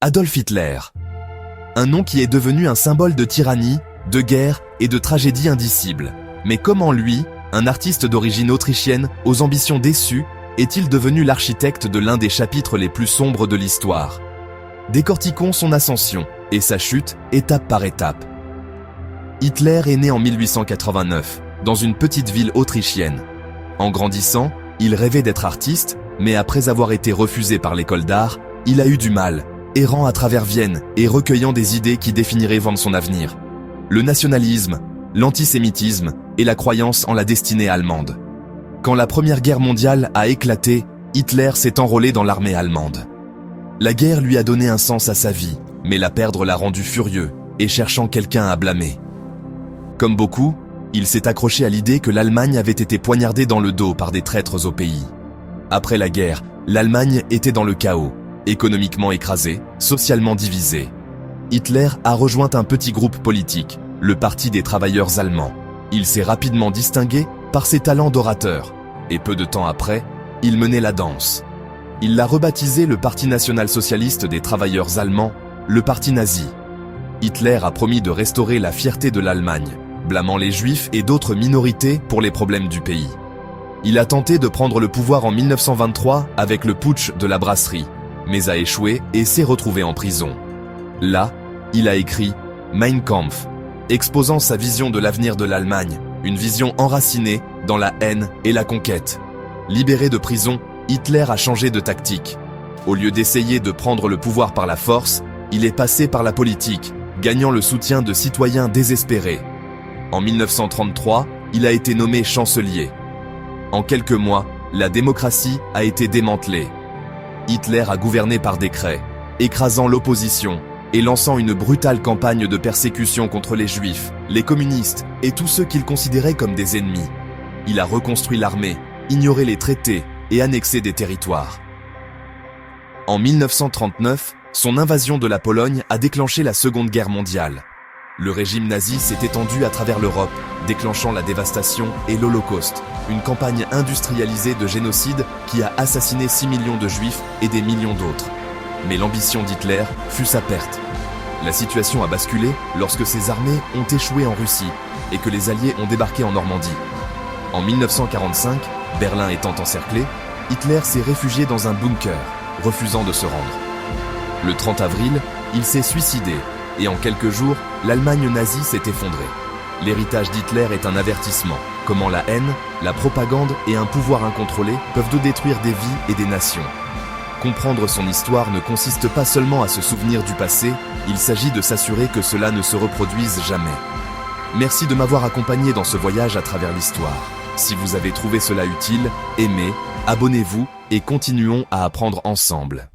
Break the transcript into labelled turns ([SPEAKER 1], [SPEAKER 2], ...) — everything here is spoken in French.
[SPEAKER 1] Adolf Hitler. Un nom qui est devenu un symbole de tyrannie, de guerre et de tragédie indicible. Mais comment lui, un artiste d'origine autrichienne, aux ambitions déçues, est-il devenu l'architecte de l'un des chapitres les plus sombres de l'histoire? Décortiquons son ascension et sa chute, étape par étape. Hitler est né en 1889, dans une petite ville autrichienne. En grandissant, il rêvait d'être artiste, mais après avoir été refusé par l'école d'art, il a eu du mal, errant à travers Vienne et recueillant des idées qui définiraient son avenir. Le nationalisme, l'antisémitisme et la croyance en la destinée allemande. Quand la Première Guerre mondiale a éclaté, Hitler s'est enrôlé dans l'armée allemande. La guerre lui a donné un sens à sa vie, mais la perdre l'a rendu furieux et cherchant quelqu'un à blâmer. Comme beaucoup, il s'est accroché à l'idée que l'Allemagne avait été poignardée dans le dos par des traîtres au pays. Après la guerre, l'Allemagne était dans le chaos, économiquement écrasée, socialement divisée. Hitler a rejoint un petit groupe politique, le Parti des travailleurs allemands. Il s'est rapidement distingué par ses talents d'orateur, et peu de temps après, il menait la danse. Il l'a rebaptisé le Parti national-socialiste des travailleurs allemands, le Parti nazi. Hitler a promis de restaurer la fierté de l'Allemagne, blâmant les Juifs et d'autres minorités pour les problèmes du pays. Il a tenté de prendre le pouvoir en 1923 avec le putsch de la brasserie, mais a échoué et s'est retrouvé en prison. Là, il a écrit Mein Kampf, exposant sa vision de l'avenir de l'Allemagne, une vision enracinée dans la haine et la conquête. Libéré de prison, Hitler a changé de tactique. Au lieu d'essayer de prendre le pouvoir par la force, il est passé par la politique, gagnant le soutien de citoyens désespérés. En 1933, il a été nommé chancelier. En quelques mois, la démocratie a été démantelée. Hitler a gouverné par décret, écrasant l'opposition et lançant une brutale campagne de persécution contre les Juifs, les communistes et tous ceux qu'il considérait comme des ennemis. Il a reconstruit l'armée, ignoré les traités et annexé des territoires. En 1939, son invasion de la Pologne a déclenché la Seconde Guerre mondiale. Le régime nazi s'est étendu à travers l'Europe, déclenchant la dévastation et l'Holocauste, une campagne industrialisée de génocide qui a assassiné 6 millions de Juifs et des millions d'autres. Mais l'ambition d'Hitler fut sa perte. La situation a basculé lorsque ses armées ont échoué en Russie et que les Alliés ont débarqué en Normandie. En 1945, Berlin étant encerclé, Hitler s'est réfugié dans un bunker, refusant de se rendre. Le 30 avril, il s'est suicidé, et en quelques jours, l'Allemagne nazie s'est effondrée. L'héritage d'Hitler est un avertissement, comment la haine, la propagande et un pouvoir incontrôlé peuvent détruire des vies et des nations. Comprendre son histoire ne consiste pas seulement à se souvenir du passé, il s'agit de s'assurer que cela ne se reproduise jamais. Merci de m'avoir accompagné dans ce voyage à travers l'histoire. Si vous avez trouvé cela utile, aimez, abonnez-vous et continuons à apprendre ensemble.